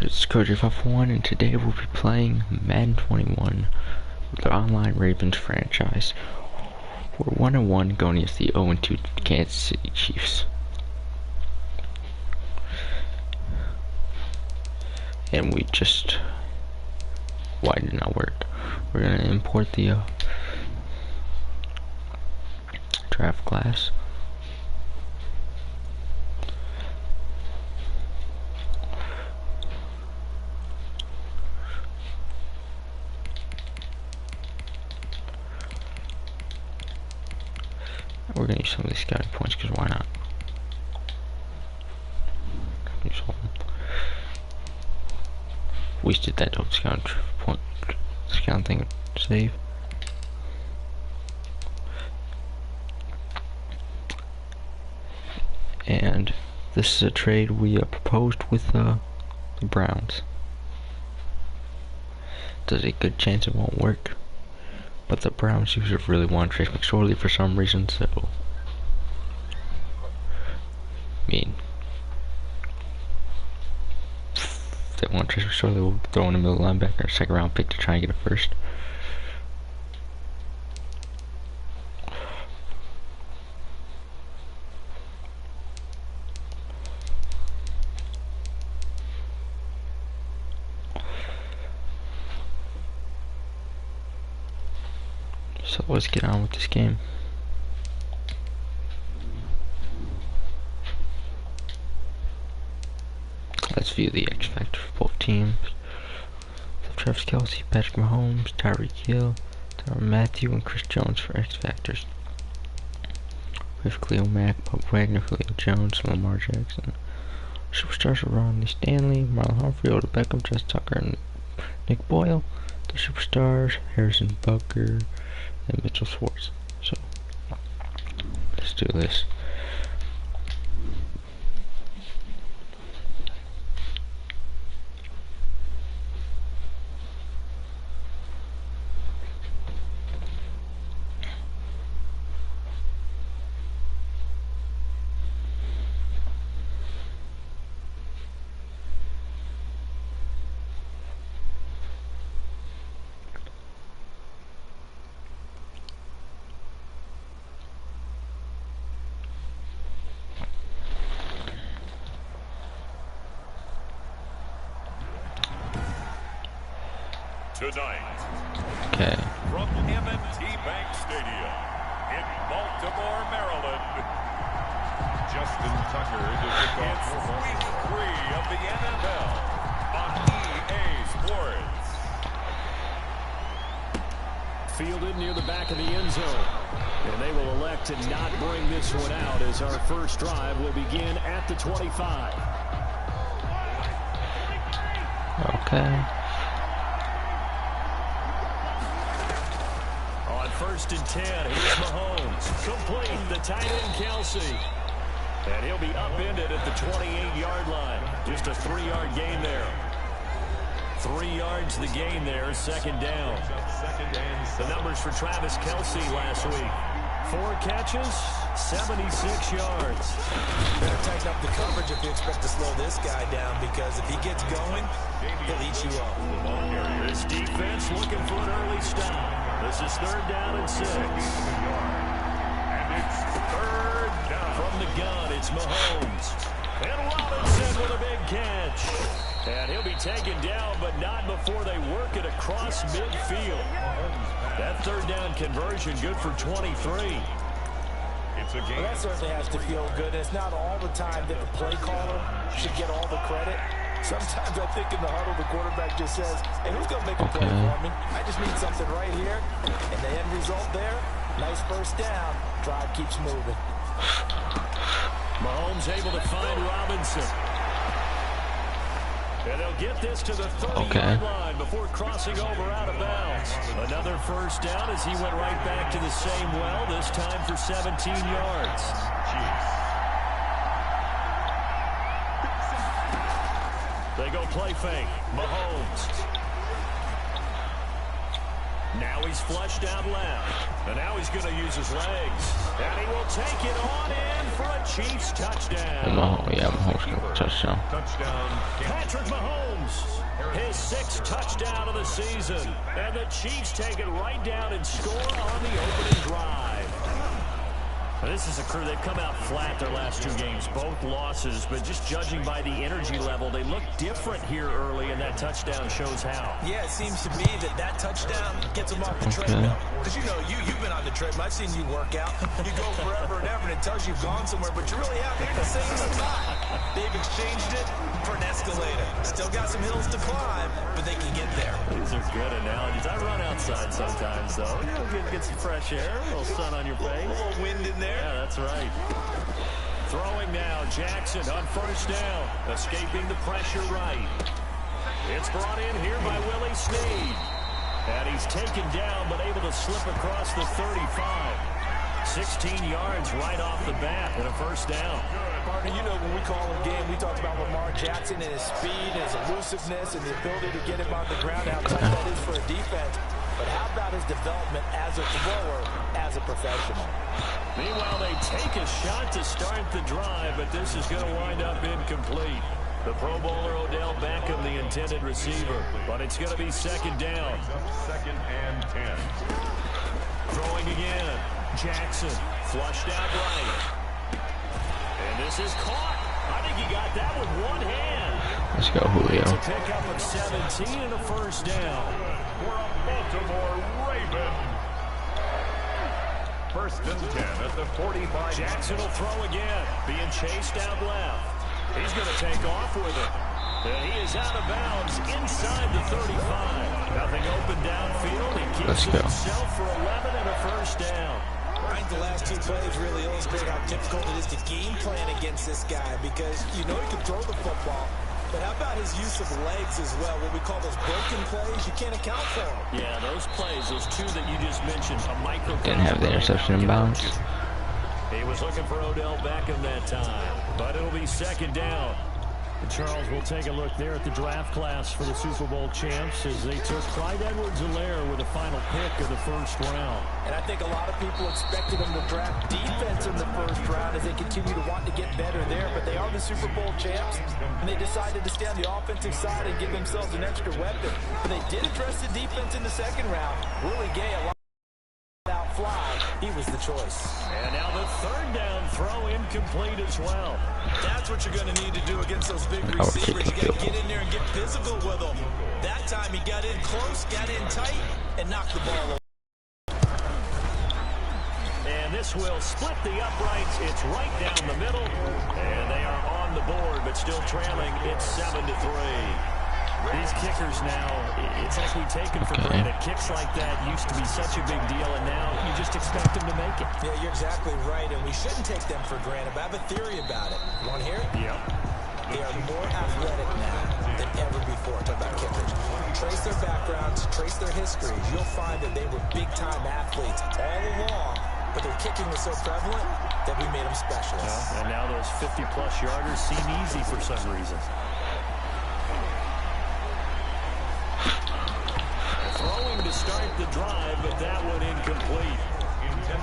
It's Cody541 and today we'll be playing Madden 21 with the online Ravens franchise. We're 1-1 going against the 0-2 Kansas City Chiefs. And we just... why did it not work? We're gonna import the draft class. We're gonna use some of these scouting points because why not? Use all of them. We just did that dope scout thing. Save. And this is a trade we proposed with the Browns. There's a good chance it won't work. But the Browns usually really want Trace McSorley for some reason, so... I mean... if they want Trace McSorley, we'll throw in a middle linebacker, second round pick to try and get a first. So let's get on with this game. Let's view the X Factor for both teams. So Travis Kelce, Patrick Mahomes, Tyreek Hill, Tyrann Mathieu, and Chris Jones for X Factors. We have Cleo Mack, Bob Wagner, Julio Jones, Lamar Jackson. Superstars are Ronnie Stanley, Marlon Humphrey, Odell Beckham, Jess Tucker, and Nick Boyle. The superstars, Harrison Butker and Mitchell Schwartz. So let's do this. Tonight, Okay. from M&T Bank Stadium in Baltimore, Maryland, Justin Tucker to kick off Week 3 of the NFL on EA Sports. Fielded near the back of the end zone. And they will elect to not bring this one out as our first drive will begin at the 25. Okay. First and 10, here's Mahomes. Complete, the tight end Kelce. And he'll be upended at the 28-yard line. Just a 3-yard gain there. 3 yards the gain there, second down. The numbers for Travis Kelce last week. 4 catches, 76 yards. Better tighten up the coverage if you expect to slow this guy down, because if he gets going, he'll eat you up. This defense looking for an early stop. This is third down and 6. And it's third down. From the gun, it's Mahomes. And Robinson with a big catch. And he'll be taken down, but not before they work it across midfield. That third down conversion good for 23. It's a game. Well, that certainly has to feel good. It's not all the time that the play caller should get all the credit. Sometimes I think in the huddle, the quarterback just says, hey, who's going to make a play for me? I just need something right here. And the end result there, nice first down. Drive keeps moving. Mahomes able to find Robinson. And they'll get this to the 30-yard line before crossing over out of bounds. Another first down as he went right back to the same well, this time for 17 yards. They go play fake. Mahomes. Now he's flushed out left. And now he's going to use his legs. And he will take it on in for a Chiefs touchdown. Mahomes got a touchdown. Patrick Mahomes, his 6th touchdown of the season. And the Chiefs take it right down and score on the opening drive. This is a crew, they've come out flat their last 2 games, both losses, but just judging by the energy level, they look different here early, and that touchdown shows how. Yeah, it seems to me that touchdown gets them off the treadmill. Because, you've been on the treadmill. I've seen you work out. You go forever and ever, and it tells you you've gone somewhere, but you really haven't hit the same spot. They've exchanged it for an escalator. Still got some hills to climb, but they can get there. These are good analogies. I run outside sometimes, though. Get some fresh air, a little sun on your face. A little wind in there. Yeah, that's right. Throwing now, Jackson on 1st down, escaping the pressure right. It's brought in here by Willie Snead. And he's taken down, but able to slip across the 35. 16 yards right off the bat and a 1st down. Partner, when we call a game, we talked about Lamar Jackson and his speed and his elusiveness and the ability to get him on the ground, how tough that is for a defense. But how about his development as a thrower, as a professional? Meanwhile, they take a shot to start the drive, but this is going to wind up incomplete. The Pro Bowler Odell Beckham, the intended receiver, but it's going to be 2nd down. 2nd and 10. Throwing again. Jackson flushed out right. And this is caught. I think he got that with one hand. Let's go, Julio. It's a pickup of 17 and a 1st down. For a Baltimore Raven. 1st and 10 at the 45. Jackson will throw again. Being chased out left. He's going to take off with it. And he is out of bounds inside the 35. Nothing open downfield. He keeps it himself for 11 and a 1st down. I think the last 2 plays really illustrate how difficult it is to game plan against this guy because he can throw the football, but how about his use of legs as well? What we call those broken plays, you can't account for them. Yeah, those plays, those 2 that you just mentioned, a micro. Didn't have the interception in bounds. He was looking for Odell Beckham that time, but it'll be 2nd down. And Charles, will take a look there at the draft class for the Super Bowl champs as they took Clyde Edwards-Helaire with the final pick of the 1st round. And I think a lot of people expected them to draft defense in the 1st round as they continue to want to get better there, but they are the Super Bowl champs, and they decided to stay on the offensive side and give themselves an extra weapon. But they did address the defense in the 2nd round. Willie Gay, a lot out fly, he was the choice. And now the 3rd down throw incomplete as well. That's what you're going to need to do against those big receivers. You got to get in there and get physical with them. That time he got in close, got in tight, and knocked the ball over. And this will split the uprights. It's right down the middle. And they are on the board, but still trailing. It's 7-3. These kickers now, it's like we take them for granted. Kicks like that used to be such a big deal, and now you just expect them to make it. Yeah, you're exactly right, and we shouldn't take them for granted. But I have a theory about it. You want to hear it? Yep. They are more athletic now than ever before. Talk about kickers. Trace their backgrounds, trace their histories. You'll find that they were big-time athletes all along, but their kicking was so prevalent that we made them specialists. And now those 50-plus yarders seem easy for some reason. Throwing to start the drive, but that one incomplete.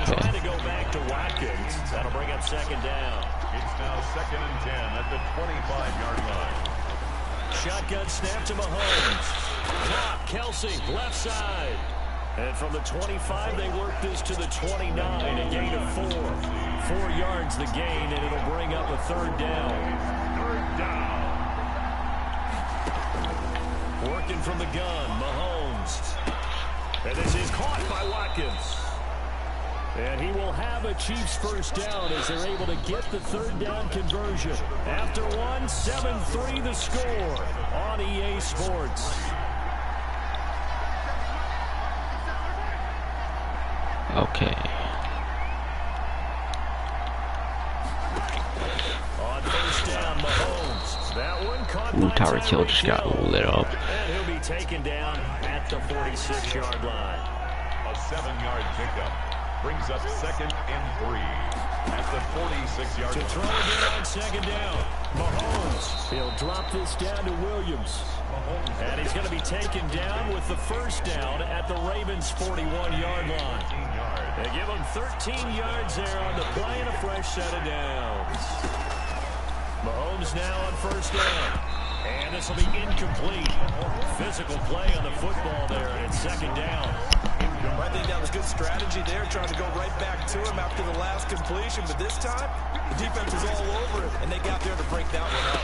Trying to go back to Watkins. That'll bring up 2nd down. It's now 2nd and 10 at the 25-yard line. Shotgun snap to Mahomes. Clock, Kelsey, left side. And from the 25, they work this to the 29, a gain of 4. 4 yards the gain, and it'll bring up a 3rd down. 3rd down. Working from the gun, Mahomes. And this is caught by Watkins. And he will have a Chiefs 1st down as they're able to get the 3rd down conversion. After one, 7-3 the score on EA Sports. Okay. On 1st down, Mahomes. That one caught by Tyreek Hill just got lit up. And he'll be taken down at the 46-yard line. A 7-yard pickup brings up 2nd and 3 at the 46-yard line. To throw again on 2nd down. Mahomes. He'll drop this down to Williams. And he's He's going to be taken down with the first down at the Ravens' 41-yard line. They give him 13 yards there on the play and a fresh set of downs. Mahomes now on first down. And this will be incomplete. Physical play on the football there, and it's second down. I think that was good strategy there, trying to go right back to him after the last completion. But this time, the defense was all over it, and they got there to break that one up.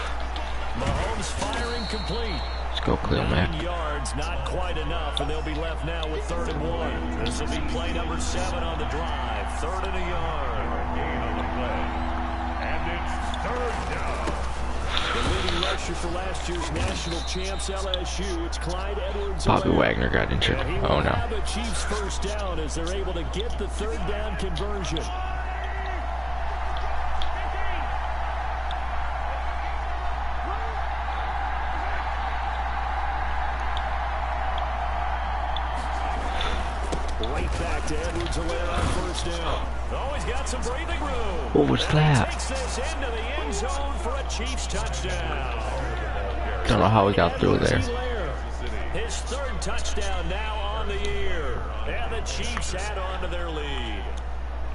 Mahomes firing complete. Let's go, clear, man. 9 yards, not quite enough, and they'll be left now with 3rd and 1. This will be play number 7 on the drive. 3rd and a yard. Gain on the play. And it's 3rd down. The leading rusher for last year's national champs, LSU, it's Clyde Edwards. Bobby Wagner got injured. Oh, no. Have a Chiefs first down as they're able to get the 3rd down conversion. Right back to Edwards-Helaire on first down. Oh, he's got some breathing room. What was that? Takes this into the end zone for a Chiefs touchdown. Don't know how he got through there. His 3rd touchdown now on the year. And the Chiefs add on to their lead.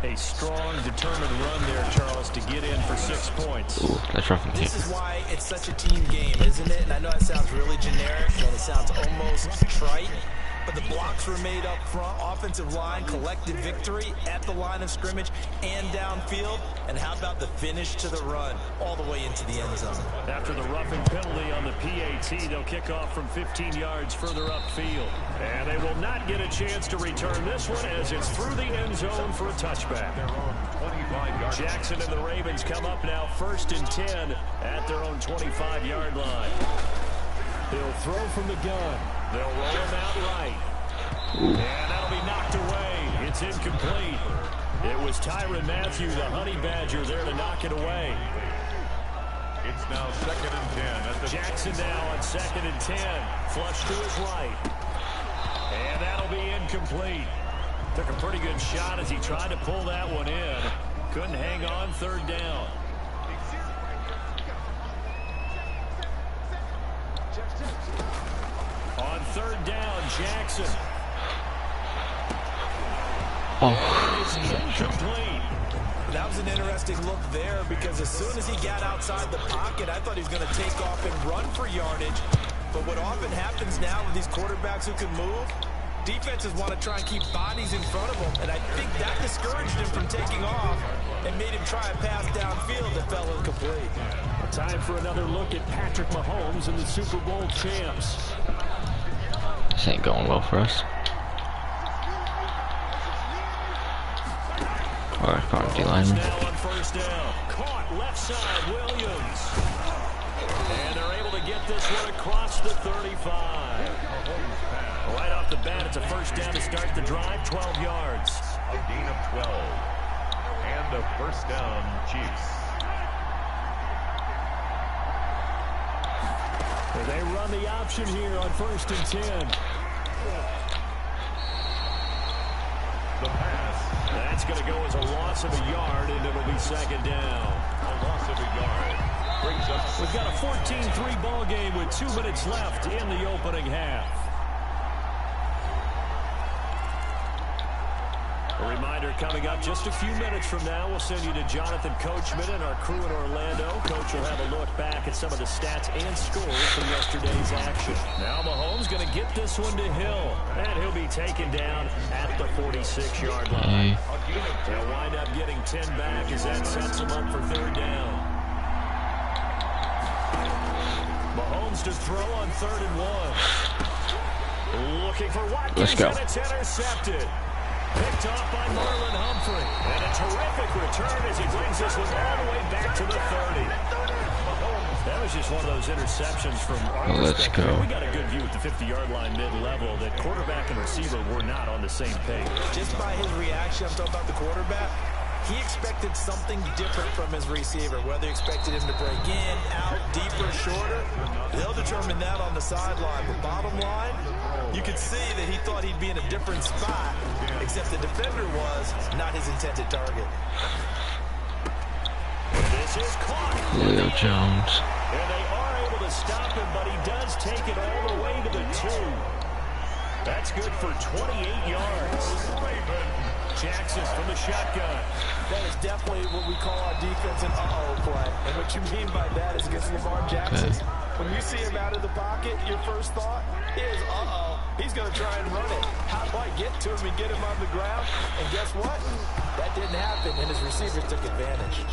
A strong, determined run there, Charles, to get in for 6 points. Ooh, that's rough and This is why it's such a team game, isn't it? And I know it sounds really generic, and it sounds almost trite. But the blocks were made up front. Offensive line collected victory at the line of scrimmage and downfield. And how about the finish to the run all the way into the end zone? After the roughing penalty on the PAT, they'll kick off from 15 yards further upfield. And they will not get a chance to return this one as it's through the end zone for a touchback. Jackson and the Ravens come up now 1st and 10 at their own 25-yard line. They'll throw from the gun. They'll roll him out right. And that'll be knocked away. It's incomplete. It was Tyrann Mathieu, the Honey Badger, there to knock it away. It's now 2nd and 10. At the Jackson now on 2nd and 10. Flush to his right. And that'll be incomplete. Took a pretty good shot as he tried to pull that one in. Couldn't hang on 3rd down. On 3rd down, Jackson. It's incomplete. That was an interesting look there because as soon as he got outside the pocket, I thought he was going to take off and run for yardage. But what often happens now with these quarterbacks who can move, defenses want to try and keep bodies in front of them. And I think that discouraged him from taking off and made him try a pass downfield that fell incomplete. Time for another look at Patrick Mahomes and the Super Bowl champs. This ain't going well for us. Alright, caught D-line. Now on first down. Caught left side, Williams. And they're able to get this one across the 35. Right off the bat, it's a first down to start the drive, 12 yards. A gain of 12. And a first down, Chiefs. They run the option here on 1st and 10. The pass. That's going to go as a loss of a yard, and it'll be 2nd down. A loss of a yard. Brings up. We've got a 14-3 ball game with 2 minutes left in the opening half. A reminder coming up just a few minutes from now, we'll send you to Jonathan Coachman and our crew in Orlando. Coach will have a look back at some of the stats and scores from yesterday's action. Now Mahomes going to get this one to Hill, and he'll be taken down at the 46-yard line. They'll wind up getting 10 back as that sets him up for 3rd down. Mahomes to throw on 3rd and 1. Looking for Watkins. Let's go. And it's intercepted. Picked off by Marlon Humphrey. And a terrific return as he brings this one all the way back to the 30. That was just one of those interceptions from our perspective. We got a good view at the 50-yard line mid-level that quarterback and receiver were not on the same page. Just by his reaction, I'm talking about the quarterback, he expected something different from his receiver, whether he expected him to break in, out, deeper, shorter. They'll determine that on the sideline. But bottom line, you could see that he thought he'd be in a different spot, except the defender was not his intended target. This is caught. Julio Jones. And they are able to stop him, but he does take it all the way to the That's good for 28 yards. Jackson from the shotgun. That is definitely what we call our defense an uh-oh play. And what you mean by that is against Lamar Jackson. Okay. When you see him out of the pocket, your first thought is, uh-oh, he's going to try and run it. How do I get to him and get him on the ground? And guess what? That didn't happen, and his receivers took advantage.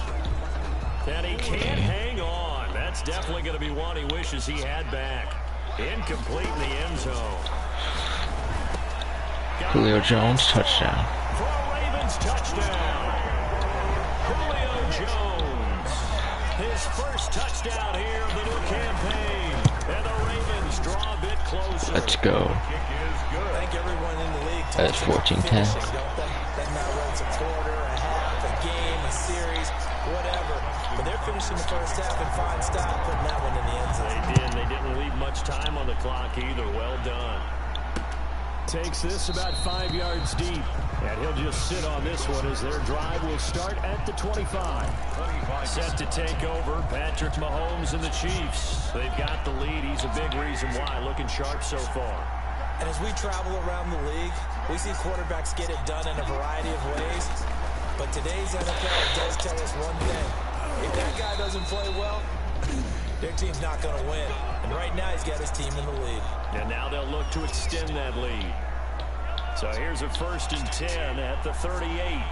And he can't hang on. That's definitely going to be one he wishes he had back. Incomplete in the end zone. Julio Jones, touchdown. For a Ravens touchdown. Julio Jones. His first touchdown here of the new campaign. And the Ravens draw a bit closer. Let's go. I think everyone in the league That's 14-10. Doesn't matter whether it's a quarter, a half, a game, a series, whatever. But they're finishing the first half in fine style, putting that one in the end zone. They did. They didn't leave much time on the clock either. Well done. Takes this about 5 yards deep. And he'll just sit on this one as their drive will start at the 25. Set to take over, Patrick Mahomes and the Chiefs. They've got the lead. He's a big reason why. Looking sharp so far. And as we travel around the league, we see quarterbacks get it done in a variety of ways. But today's NFL does tell us one thing. If that guy doesn't play well, their team's not going to win. And right now, he's got his team in the lead. And now they'll look to extend that lead. So here's a 1st and 10 at the 38.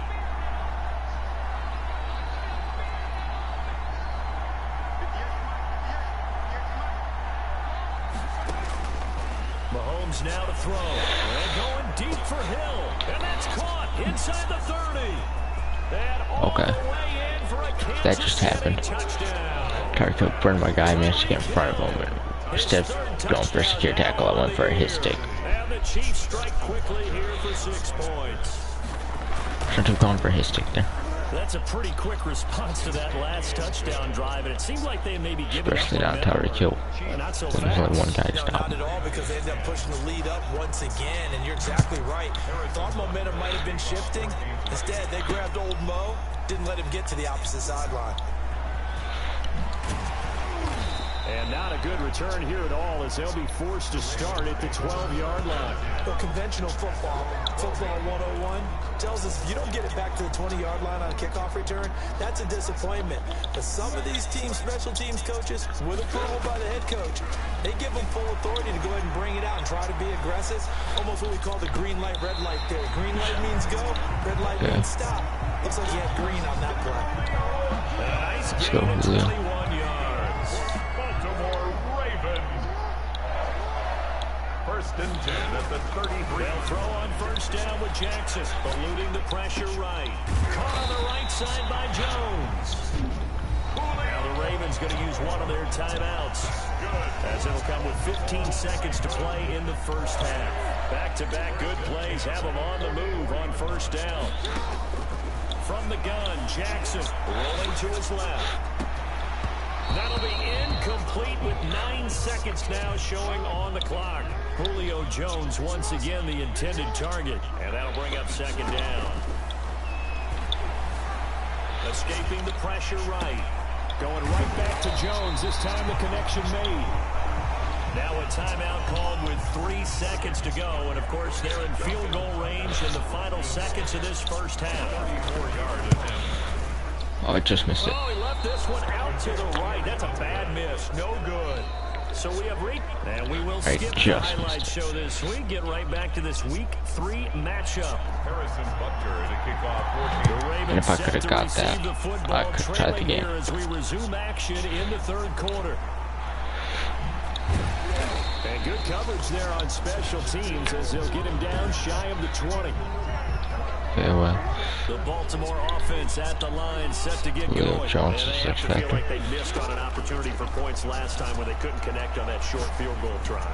Mahomes now to throw. And going deep for Hill. And that's caught inside the 30. And all the way in for a Kansas That just happened. Touchdown. Tyreek Hill burned my guy, managed to get in front of him. Instead of going for a secure tackle, I went for a hit stick. And the Chiefs strike quickly here for 6 points. Shouldn't have gone for a hit stick there. That's a pretty quick response to that last touchdown drive, and it seemed like they may be giving Especially up down Tyreek Hill. not so There's only one guy to No, stop not him. at all, because they ended up pushing the lead up once again, and you're exactly right. Thought momentum might have been shifting. Instead, they grabbed old Mo, didn't let him get to the opposite sideline. And not a good return here at all, as they'll be forced to start at the 12-yard line. But conventional football 101, tells us if you don't get it back to the 20-yard line on a kickoff return, that's a disappointment. But some of these teams, special teams coaches, with approval by the head coach, they give them full authority to go ahead and bring it out and try to be aggressive. Almost what we call the green light, red light theory. Green light means go, red light means stop. Looks like he had green on that play. Nice Let's gain go, of Julio. 21 yards. Baltimore Ravens. 1st and 10 at the 33. They'll throw on 1st down with Jackson, eluding the pressure right. Caught on the right side by Jones. Now the Ravens going to use one of their timeouts, as it'll come with 15 seconds to play in the first half. Back-to-back good plays have them on the move on 1st down. From the gun, Jackson rolling to his left. That'll be incomplete with 9 seconds now showing on the clock. Julio Jones once again the intended target, and that'll bring up 2nd down. Escaping the pressure right. Going right back to Jones. This time the connection made. Now a timeout called with 3 seconds to go. And, of course, they're in field goal range in the final seconds of this first half. 34-yard attempt. Oh, I just missed it. Oh, he left this one out to the right. That's a bad miss. No good. So we have and we will skip the highlight show this week. Get right back to this week 3 matchup. Harrison Butker to kick off 14. The Ravens And if I could have set to got receive that, the football, I could have tried the trailing game. here as we resume action in the 3rd quarter. And good coverage there on special teams as they'll get him down shy of the 20. Okay, well. The Baltimore offense at the line set to get Julio going. Jones And they is have to feel expected. like they missed on an opportunity for points last time when they couldn't connect on that short field goal try.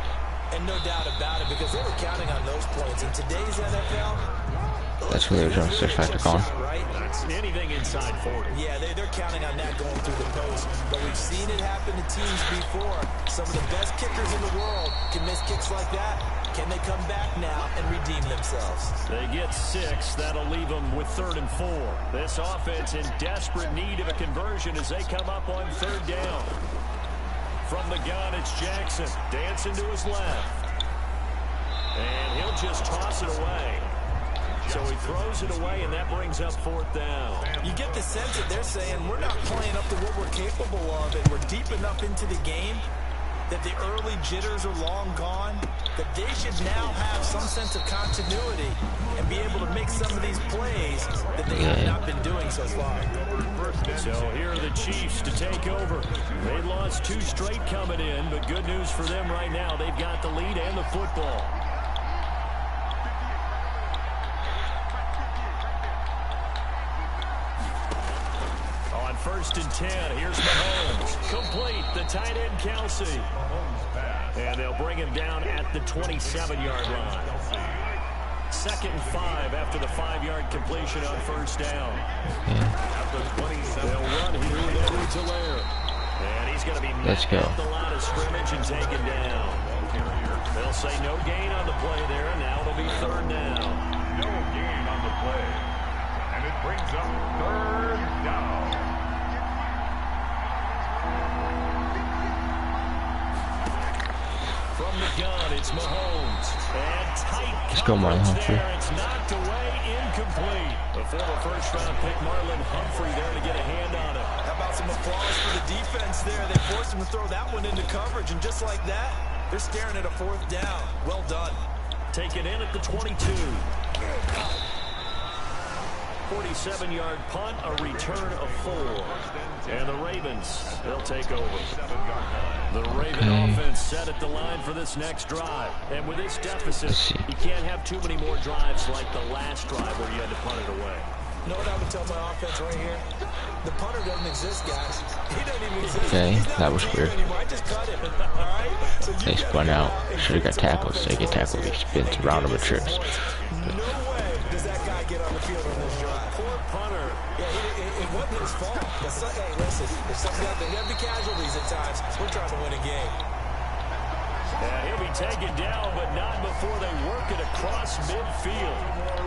And no doubt about it, because they were counting on those points. In today's NFL, That's Julio Jones, 6 factor gone. right? That's anything inside 40. Yeah, they're counting on that going through the post. But we've seen it happen to teams before. Some of the best kickers in the world can miss kicks like that. Can they come back now and redeem themselves? They get 6. That'll leave them with 3rd and 4. This offense in desperate need of a conversion as they come up on 3rd down. From the gun, it's Jackson. Dancing to his left. And he'll just toss it away. So he throws it away, and that brings up 4th down. You get the sense that they're saying we're not playing up to what we're capable of, and we're deep enough into the game that the early jitters are long gone, that they should now have some sense of continuity and be able to make some of these plays that they have not been doing so far. So here are the Chiefs to take over. They lost 2 straight coming in, but good news for them right now. They've got the lead and the football. On 1st and 10, here's Mahomes. Complete, the tight end Kelsey. And they'll bring him down at the 27-yard line. 2nd and 5 after the 5-yard completion on 1st down. They'll run here with Edwards Helaire. And he's going to be knocked off the line of scrimmage and taken down. They'll say no gain on the play there, and now it'll be 3rd down. No gain on the play. And it brings up 3rd down. From the gun, it's Mahomes. And tight Marlon coverage there. It's knocked away, incomplete. The former first-round pick, Marlon Humphrey, there to get a hand on it. How about some applause for the defense there? They forced him to throw that one into coverage, and just like that, they're staring at a 4th down. Well done. Take it in at the 22. 47-yard punt, a return of 4. And the Ravens, they'll take over. The Raven offense set at the line for this next drive. And with this deficit, you can't have too many more drives like the last drive where you had to punt it away. You know what I would tell my offense right here? The punter doesn't exist, guys. He doesn't even exist. Okay, that was weird. I just cut him. All right? So They spun out. Should have got tackled. So they get tackled. He spins around him with trips. No way does that guy get on the field on this drive. Poor punter. Yeah, it wasn't his fault. Hey, listen, if something got there'll be casualties at times. We're trying to win a game. Yeah, he'll be taken down, but not before they work it across midfield.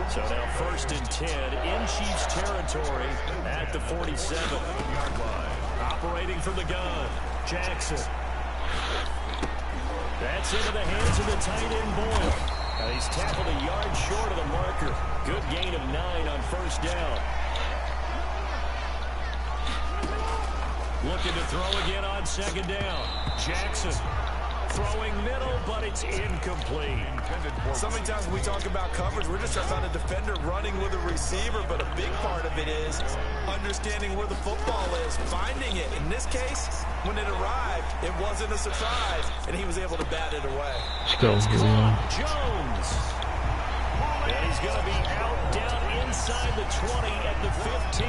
So now 1st and 10 in Chiefs territory at the 47. Operating from the gun, Jackson. That's into the hands of the tight end Boyle. And he's tackled a yard short of the marker. Good gain of 9 on 1st down. Looking to throw again on 2nd down. Jackson throwing middle, but it's incomplete. So many times when we talk about coverage, we're just talking about a defender running with a receiver, but a big part of it is understanding where the football is, finding it. In this case, when it arrived, it wasn't a surprise, and he was able to bat it away. Let's go. Jones. And he's going to be out down inside the 20 at the 15.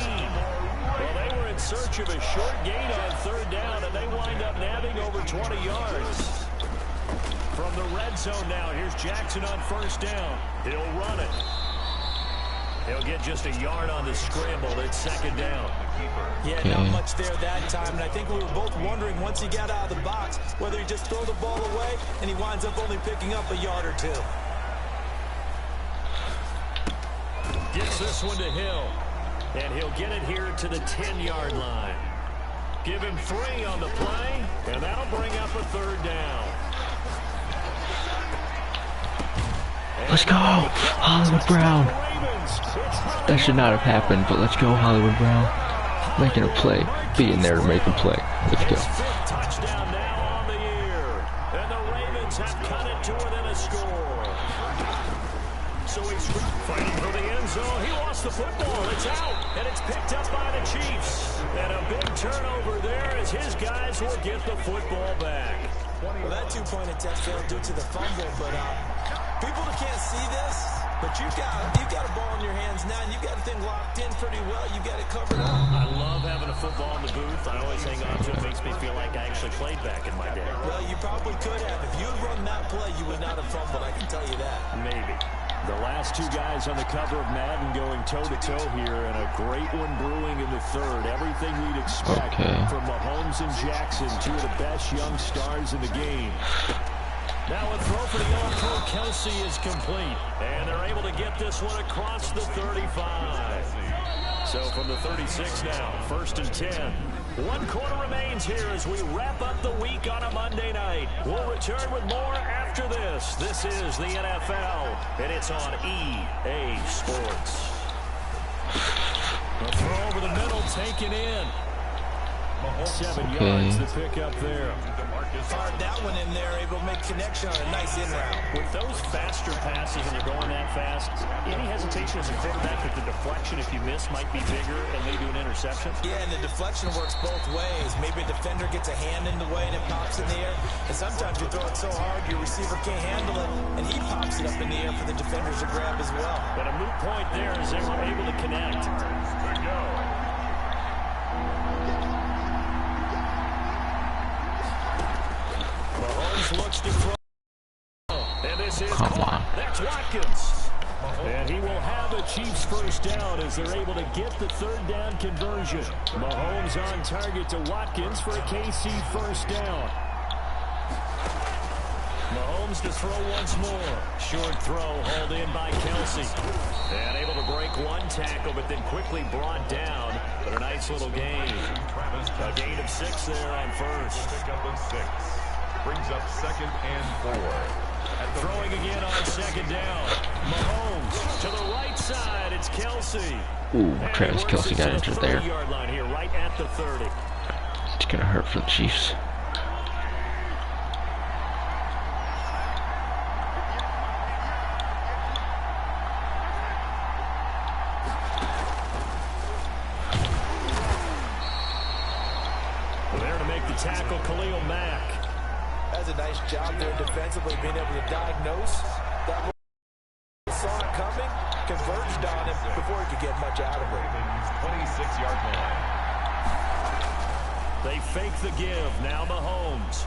Well, they were in search of a short gain on 3rd down, and they wind up nabbing over 20 yards. From the red zone now, here's Jackson on 1st down. He'll run it. He'll get just a yard on the scramble. It's 2nd down. Yeah, not much there that time, and I think we were both wondering once he got out of the box whether he just throw the ball away and he winds up only picking up a yard or 2. Gets this one to Hill. And he'll get it here to the 10-yard line. Give him 3 on the play, and that'll bring up a 3rd down. Let's go, Hollywood Brown. That should not have happened, but let's go, Hollywood Brown. Making a play, being there to make a play. Let's go. 5th touchdown now on the year, and the Ravens have cut it to within a score. So he's fighting for the end zone. He lost the football. It's out, and it's picked up by the Chiefs. And a big turnover there as his guys will get the football back. Well, that 2-point attempt failed due to the fumble, but people that can't see this, but you've got a ball in your hands now, and you've got the thing locked in pretty well. You've got it covered up. I love having a football in the booth. I always hang on to it. It makes me feel like I actually played back in my day. Well, you probably could have. If you had run that play, you would not have fumbled. I can tell you that. Maybe. The last 2 guys on the cover of Madden going toe-to-toe here, and a great one brewing in the 3rd. Everything we'd expect from Mahomes and Jackson, 2 of the best young stars in the game. Now a throw for the All-Pro Kelsey is complete, and they're able to get this one across the 35. So from the 36 now, 1st and 10. 1 quarter remains here as we wrap up the week on a Monday night. We'll return with more after after this. This is the NFL, and it's on EA Sports. A throw over the middle, taken in. 7 yards to pick up there. Hard that one in there, able to make connection on a nice in route. With those faster passes and you're going that fast, any hesitation as a quarterback that the deflection, if you miss, might be bigger and lead to an interception? Yeah, and the deflection works both ways. Maybe a defender gets a hand in the way and it pops in the air. And sometimes you throw it so hard your receiver can't handle it, and he pops it up in the air for the defenders to grab as well. But a moot point there as they were able to connect. Mahomes looks to throw. And this is caught. That's Watkins. And he will have a Chiefs first down as they're able to get the third down conversion. Mahomes on target to Watkins for a KC first down. Mahomes to throw once more. Short throw hauled in by Kelsey. And able to break one tackle, but then quickly brought down. But a nice little gain. A gain of 6 there on first. Pickup of 6. Brings up 2nd and 4. Throwing again on 2nd down. Mahomes to the right side. It's Kelsey. Ooh, Travis Kelsey got injured there. Yard line here, right at the 30. It's gonna hurt for the Chiefs. There to make the tackle, Khalil Mack. That's a nice job there defensively, being able to diagnose that. Saw it coming, converged on him before he could get much out of it. 26-yard line. They fake the give. Now Mahomes.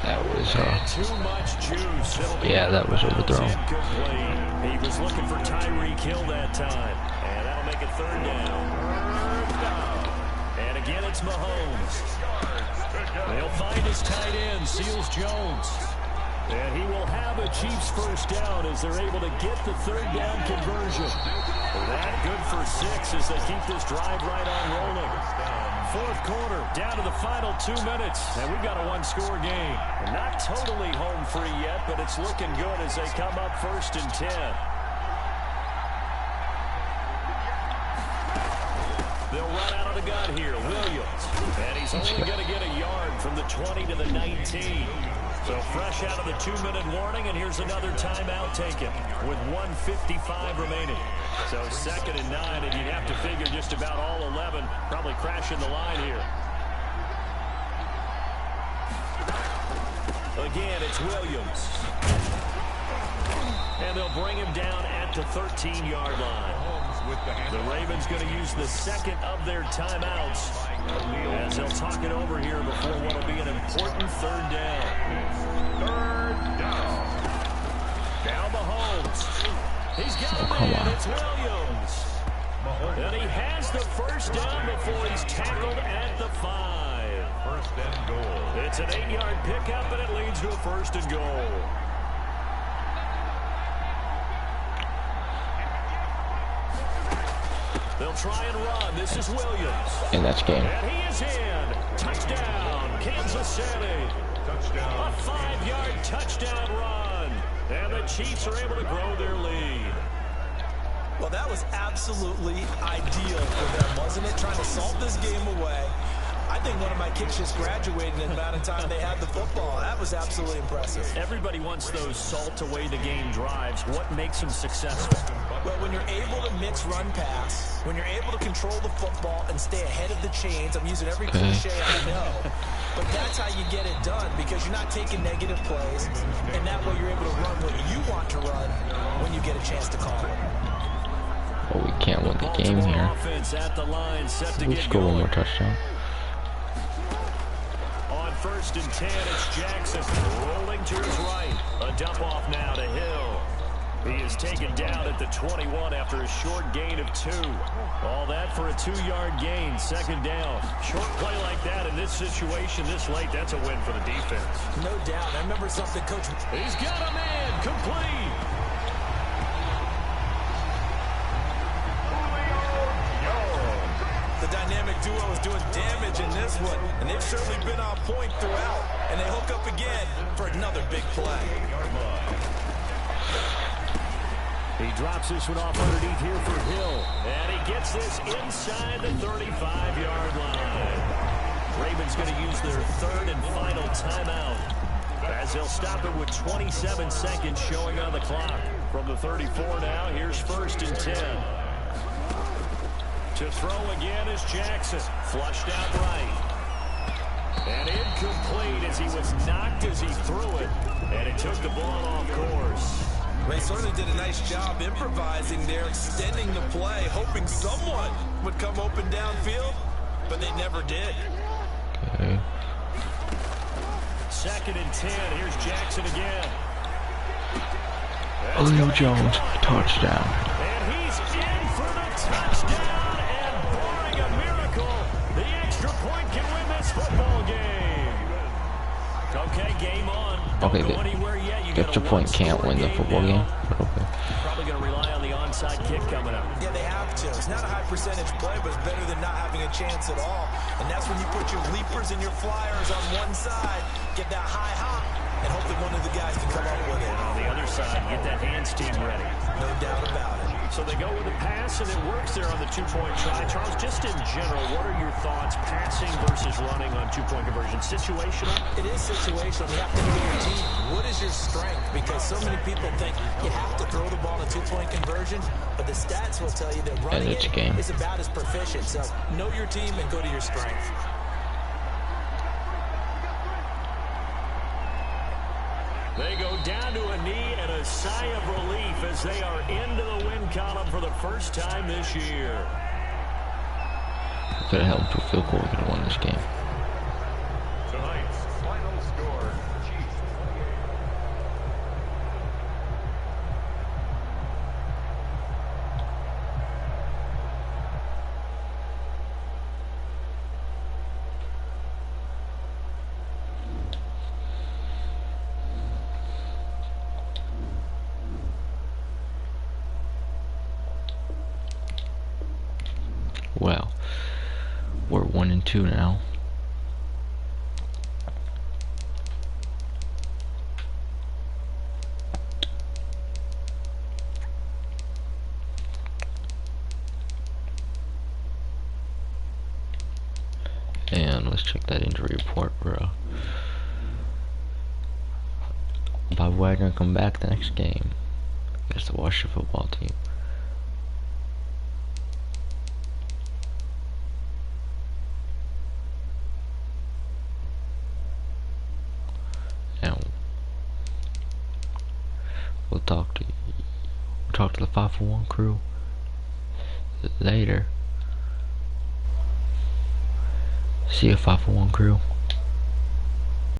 That was too much juice. yeah, that was overthrown. He was looking for Tyreek Hill that time, and that'll make it 3rd down. And again, it's Mahomes. They'll find his tight end, Seals Jones. And he will have a Chiefs first down as they're able to get the 3rd down conversion. That good for 6 as they keep this drive right on rolling. 4th quarter, down to the final 2 minutes. And we've got a 1-score game. Not totally home free yet, but it's looking good as they come up 1st and 10. They'll run out of the gun here. Williams. And he's only going to get a yard from the 20 to the 19. So fresh out of the 2-minute warning, and here's another timeout taken with 1:55 remaining. So 2nd and 9, and you'd have to figure just about all 11 probably crashing the line here. Again, it's Williams. And they'll bring him down at the 13-yard line. The Ravens going to use the 2nd of their timeouts as they'll talk it over here before what will be an important 3rd down. 3rd down. Now Mahomes. He's got a man. It's Williams. And he has the first down before he's tackled at the 5. 1st and goal. It's an 8-yard pickup, and it leads to a 1st and goal. They'll try and run. This is Williams. And that's game. And he is in. Touchdown, Kansas City. Touchdown. A 5-yard touchdown run. And the Chiefs are able to grow their lead. Well, that was absolutely ideal for them, wasn't it? Trying to salt this game away. I think one of my kids just graduated in the amount of time they had the football. That was absolutely impressive. Everybody wants those salt-away-the-game drives. What makes them successful? Well, when you're able to mix run-pass, when you're able to control the football and stay ahead of the chains, I'm using every cliche I know, but that's how you get it done because you're not taking negative plays, and that way you're able to run what you want to run when you get a chance to call it. Oh, we can't win the game here. We'll score one more touchdown. 1st and 10, it's Jackson rolling to his right. A dump off now to Hill. He is taken down at the 21 after a short gain of 2. All that for a 2-yard gain, 2nd down. Short play like that in this situation this late, that's a win for the defense. No doubt. I remember something, Coach. He's got a man, complete. The dynamic duo is doing damage in this one, and they've certainly been on point throughout. And they hook up again for another big play. He drops this one off underneath here for Hill. And he gets this inside the 35-yard line. Ravens going to use their third and final timeout, as they'll stop it with 27 seconds showing on the clock. From the 34 now, here's 1st and 10. To throw again is Jackson. Flushed out right. And incomplete as he was knocked as he threw it. And it took the ball off course. They certainly did a nice job improvising there, extending the play, hoping someone would come open downfield, but they never did. Okay. 2nd and 10. Here's Jackson again. Julio Jones, touchdown. And he's in for the touchdown. And barring a miracle, the extra point can win this football game. Okay, game on. Don't Okay, go the anywhere yet. You extra point can't win the football game. But okay. Probably going to rely on the onside kick coming up. Yeah, they have to. It's not a high percentage play, but it's better than not having a chance at all. And that's when you put your leapers and your flyers on one side, get that high hop, and hope that one of the guys can come up with it. On the other side, get that hands team ready. No doubt about it. So they go with a pass, and it works there on the two-point try. Charles, just in general, what are your thoughts, passing versus running on two-point conversion? Situational? It is situational. You have to know your team. What is your strength? Because so many people think you have to throw the ball in a two-point conversion, but the stats will tell you that running it is about as proficient. So know your team and go to your strength. They go down to a knee and a sigh of relief as they are into the win column for the first time this year. Could have helped with field goal. Could have won this game. Tonight's final score, Chiefs. Well, we're 1-2 now. And let's check that injury report, bro. Bob Wagner come back the next game against the Washington football team. And we'll talk to the 541 crew later. See you, 541 crew.